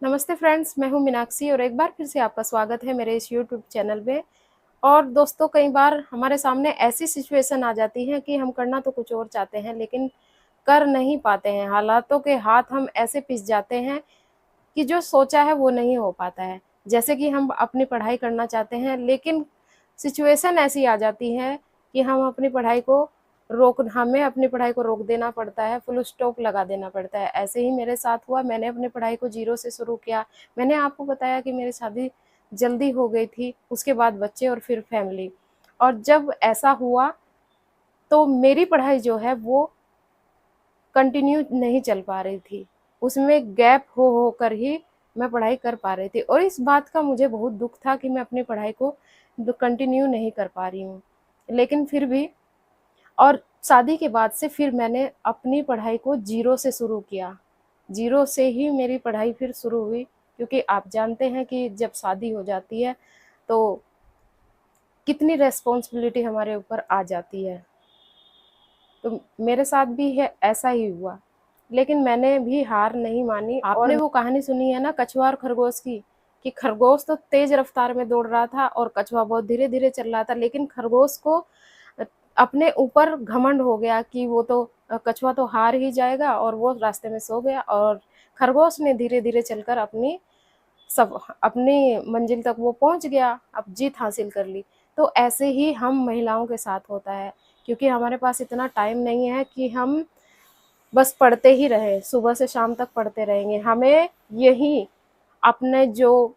नमस्ते फ्रेंड्स, मैं हूं मीनाक्षी और एक बार फिर से आपका स्वागत है मेरे इस यूट्यूब चैनल में। और दोस्तों, कई बार हमारे सामने ऐसी सिचुएशन आ जाती है कि हम करना तो कुछ और चाहते हैं लेकिन कर नहीं पाते हैं। हालातों के हाथ हम ऐसे पिस जाते हैं कि जो सोचा है वो नहीं हो पाता है। जैसे कि हम अपनी पढ़ाई करना चाहते हैं लेकिन सिचुएशन ऐसी आ जाती है कि हमें अपनी पढ़ाई को रोक देना पड़ता है, फुल स्टॉप लगा देना पड़ता है। ऐसे ही मेरे साथ हुआ। मैंने अपनी पढ़ाई को ज़ीरो से शुरू किया। मैंने आपको बताया कि मेरी शादी जल्दी हो गई थी, उसके बाद बच्चे और फिर फैमिली। और जब ऐसा हुआ तो मेरी पढ़ाई जो है वो कंटिन्यू नहीं चल पा रही थी। उसमें गैप हो कर ही मैं पढ़ाई कर पा रही थी और इस बात का मुझे बहुत दुःख था कि मैं अपनी पढ़ाई को कंटिन्यू नहीं कर पा रही हूँ। लेकिन फिर भी और शादी के बाद से फिर मैंने अपनी पढ़ाई को ज़ीरो से शुरू किया। ज़ीरो से ही मेरी पढ़ाई फिर शुरू हुई, क्योंकि आप जानते हैं कि जब शादी हो जाती है तो कितनी रिस्पॉन्सिबिलिटी हमारे ऊपर आ जाती है। तो मेरे साथ भी है, ऐसा ही हुआ। लेकिन मैंने भी हार नहीं मानी। आपने वो कहानी सुनी है ना, कछुआ और खरगोश की, कि खरगोश तो तेज रफ्तार में दौड़ रहा था और कछुआ बहुत धीरे धीरे चल रहा था। लेकिन खरगोश को अपने ऊपर घमंड हो गया कि वो तो कछुआ तो हार ही जाएगा, और वो रास्ते में सो गया और खरगोश ने धीरे धीरे चलकर अपनी मंजिल तक वो पहुंच गया, अब जीत हासिल कर ली। तो ऐसे ही हम महिलाओं के साथ होता है, क्योंकि हमारे पास इतना टाइम नहीं है कि हम बस पढ़ते ही रहे, सुबह से शाम तक पढ़ते रहेंगे। हमें यही अपने जो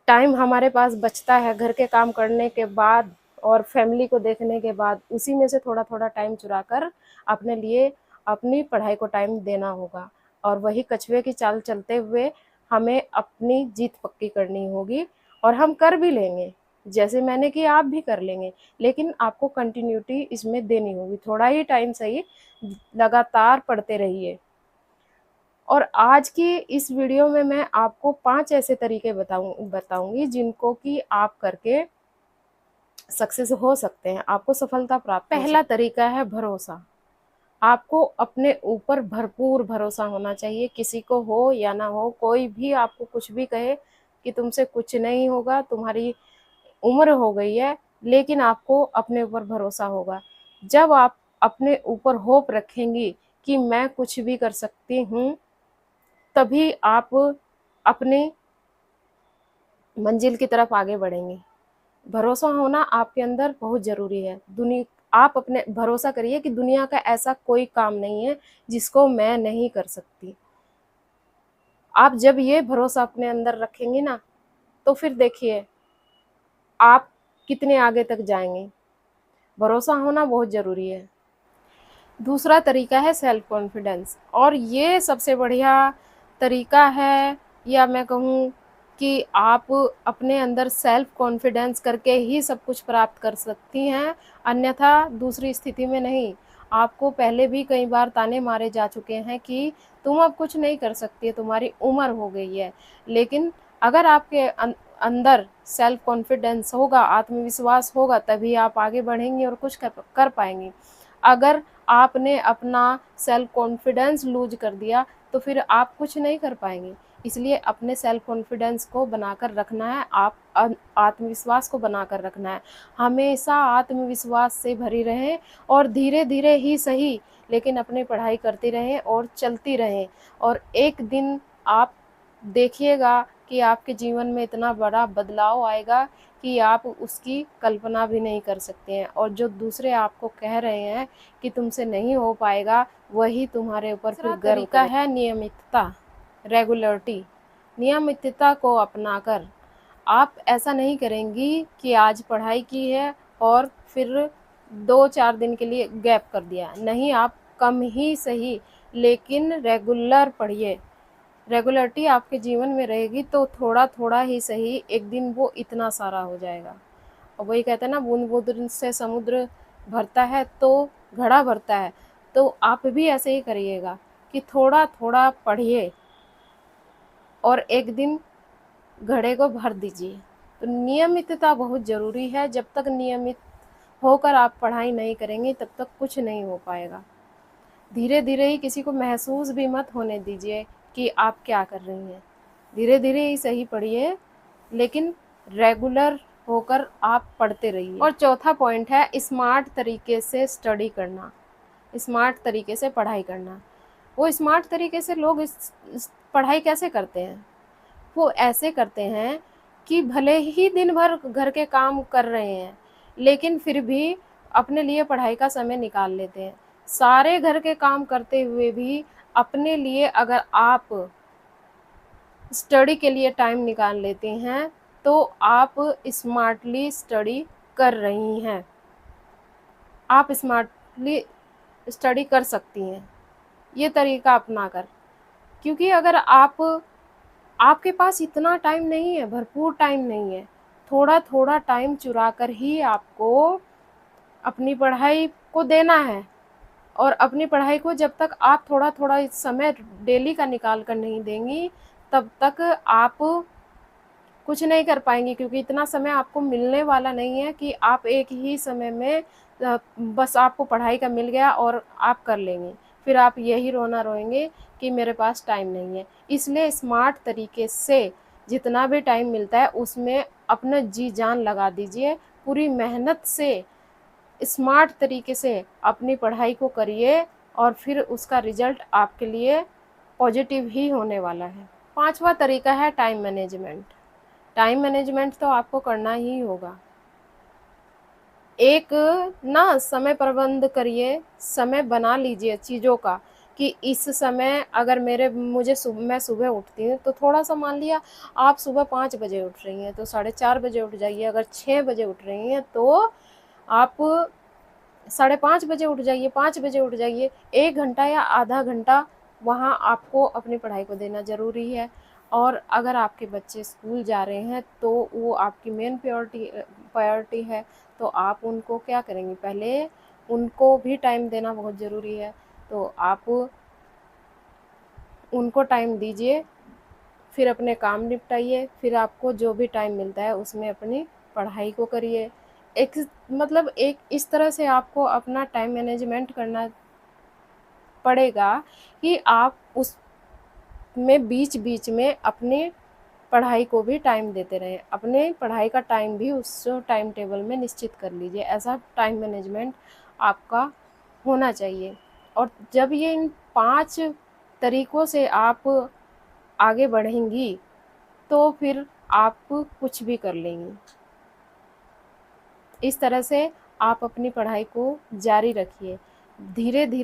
टाइम हमारे पास बचता है घर के काम करने के बाद और फैमिली को देखने के बाद, उसी में से थोड़ा थोड़ा टाइम चुरा कर अपने लिए अपनी पढ़ाई को टाइम देना होगा। और वही कछुए की चाल चलते हुए हमें अपनी जीत पक्की करनी होगी। और हम कर भी लेंगे, जैसे मैंने कि आप भी कर लेंगे। लेकिन आपको कंटिन्यूटी इसमें देनी होगी, थोड़ा ही टाइम सही, लगातार पढ़ते रहिए। और आज की इस वीडियो में मैं आपको 5 ऐसे तरीके बताऊंगी जिनको कि आप करके सक्सेस हो सकते हैं, आपको सफलता प्राप्त हो सकती है। पहला तरीका है भरोसा। आपको अपने ऊपर भरपूर भरोसा होना चाहिए। किसी को हो या ना हो, कोई भी आपको कुछ भी कहे कि तुमसे कुछ नहीं होगा, तुम्हारी उम्र हो गई है, लेकिन आपको अपने ऊपर भरोसा होगा। जब आप अपने ऊपर होप रखेंगी कि मैं कुछ भी कर सकती हूँ, तभी आप अपनी मंजिल की तरफ आगे बढ़ेंगे। भरोसा होना आपके अंदर बहुत ज़रूरी है। आप अपने भरोसा करिए कि दुनिया का ऐसा कोई काम नहीं है जिसको मैं नहीं कर सकती। आप जब ये भरोसा अपने अंदर रखेंगे ना, तो फिर देखिए आप कितने आगे तक जाएंगे। भरोसा होना बहुत ज़रूरी है। दूसरा तरीका है सेल्फ कॉन्फिडेंस, और ये सबसे बढ़िया तरीका है, या मैं कहूँ कि आप अपने अंदर सेल्फ कॉन्फिडेंस करके ही सब कुछ प्राप्त कर सकती हैं, अन्यथा दूसरी स्थिति में नहीं। आपको पहले भी कई बार ताने मारे जा चुके हैं कि तुम अब कुछ नहीं कर सकती, तुम्हारी उम्र हो गई है। लेकिन अगर आपके अंदर सेल्फ कॉन्फिडेंस होगा, आत्मविश्वास होगा, तभी आप आगे बढ़ेंगी और कुछ कर पाएंगी। अगर आपने अपना सेल्फ कॉन्फिडेंस लूज कर दिया तो फिर आप कुछ नहीं कर पाएंगे। इसलिए अपने सेल्फ कॉन्फिडेंस को बनाकर रखना है, आप आत्मविश्वास को बनाकर रखना है। हमेशा आत्मविश्वास से भरी रहें और धीरे धीरे ही सही, लेकिन अपनी पढ़ाई करती रहें और चलती रहें। और एक दिन आप देखिएगा कि आपके जीवन में इतना बड़ा बदलाव आएगा कि आप उसकी कल्पना भी नहीं कर सकते हैं। और जो दूसरे आपको कह रहे हैं कि तुमसे नहीं हो पाएगा, वही तुम्हारे ऊपर फिर गर्व तरीका है नियमितता, रेगुलरिटी। नियमितता को अपनाकर आप ऐसा नहीं करेंगी कि आज पढ़ाई की है और फिर 2-4 दिन के लिए गैप कर दिया। नहीं, आप कम ही सही लेकिन रेगुलर पढ़िए। रेगुलरिटी आपके जीवन में रहेगी तो थोड़ा थोड़ा ही सही, एक दिन वो इतना सारा हो जाएगा। और वही कहते हैं ना, बूंद बूंद से समुद्र भरता है तो घड़ा भरता है। तो आप भी ऐसे ही करिएगा कि थोड़ा थोड़ा पढ़िए और एक दिन घड़े को भर दीजिए। तो नियमितता बहुत ज़रूरी है। जब तक नियमित होकर आप पढ़ाई नहीं करेंगे तब तक कुछ नहीं हो पाएगा। धीरे धीरे ही, किसी को महसूस भी मत होने दीजिए कि आप क्या कर रही हैं। धीरे धीरे ही सही पढ़िए, लेकिन रेगुलर होकर आप पढ़ते रहिए। और चौथा पॉइंट है स्मार्ट तरीके से स्टडी करना, स्मार्ट तरीके से पढ़ाई करना। वो स्मार्ट तरीके से लोग इस पढ़ाई कैसे करते हैं? वो ऐसे करते हैं कि भले ही दिन भर घर के काम कर रहे हैं, लेकिन फिर भी अपने लिए पढ़ाई का समय निकाल लेते हैं। सारे घर के काम करते हुए भी अपने लिए अगर आप स्टडी के लिए टाइम निकाल लेते हैं, तो आप स्मार्टली स्टडी कर रही हैं। आप स्मार्टली स्टडी कर सकती हैं ये तरीका अपनाकर। क्योंकि अगर आपके पास इतना टाइम नहीं है, भरपूर टाइम नहीं है, थोड़ा थोड़ा टाइम चुरा कर ही आपको अपनी पढ़ाई को देना है। और अपनी पढ़ाई को जब तक आप थोड़ा थोड़ा समय डेली का निकाल कर नहीं देंगी, तब तक आप कुछ नहीं कर पाएंगी। क्योंकि इतना समय आपको मिलने वाला नहीं है कि आप एक ही समय में बस आपको पढ़ाई का मिल गया और आप कर लेंगे। फिर आप यही रोना रोएंगे कि मेरे पास टाइम नहीं है। इसलिए स्मार्ट तरीके से जितना भी टाइम मिलता है उसमें अपना जी जान लगा दीजिए, पूरी मेहनत से स्मार्ट तरीके से अपनी पढ़ाई को करिए, और फिर उसका रिजल्ट आपके लिए पॉजिटिव ही होने वाला है। पांचवा तरीका है टाइम मैनेजमेंट। टाइम मैनेजमेंट तो आपको करना ही होगा। एक ना समय प्रबंध करिए, समय बना लीजिए चीज़ों का कि इस समय अगर मैं सुबह उठती हूँ, तो थोड़ा सा मान लिया आप सुबह 5 बजे उठ रही हैं तो 4:30 बजे उठ जाइए। अगर 6 बजे उठ रही हैं तो आप 5:30 बजे उठ जाइए, 5 बजे उठ जाइए। 1 घंटा या आधा घंटा वहाँ आपको अपनी पढ़ाई को देना ज़रूरी है। और अगर आपके बच्चे स्कूल जा रहे हैं तो वो आपकी मेन प्रायोरिटी है, तो आप उनको क्या करेंगे, पहले उनको भी टाइम देना बहुत ज़रूरी है। तो आप उनको टाइम दीजिए, फिर अपने काम निपटाइए, फिर आपको जो भी टाइम मिलता है उसमें अपनी पढ़ाई को करिए। एक इस तरह से आपको अपना टाइम मैनेजमेंट करना पड़ेगा कि आप उसमें बीच-बीच में अपनी पढ़ाई को भी टाइम देते रहें। अपने पढ़ाई का टाइम भी उस टाइम टेबल में निश्चित कर लीजिए। ऐसा टाइम मैनेजमेंट आपका होना चाहिए। और जब ये इन 5 तरीकों से आप आगे बढ़ेंगी, तो फिर आप कुछ भी कर लेंगी। इस तरह से आप अपनी पढ़ाई को जारी रखिए। धीरे-धीरे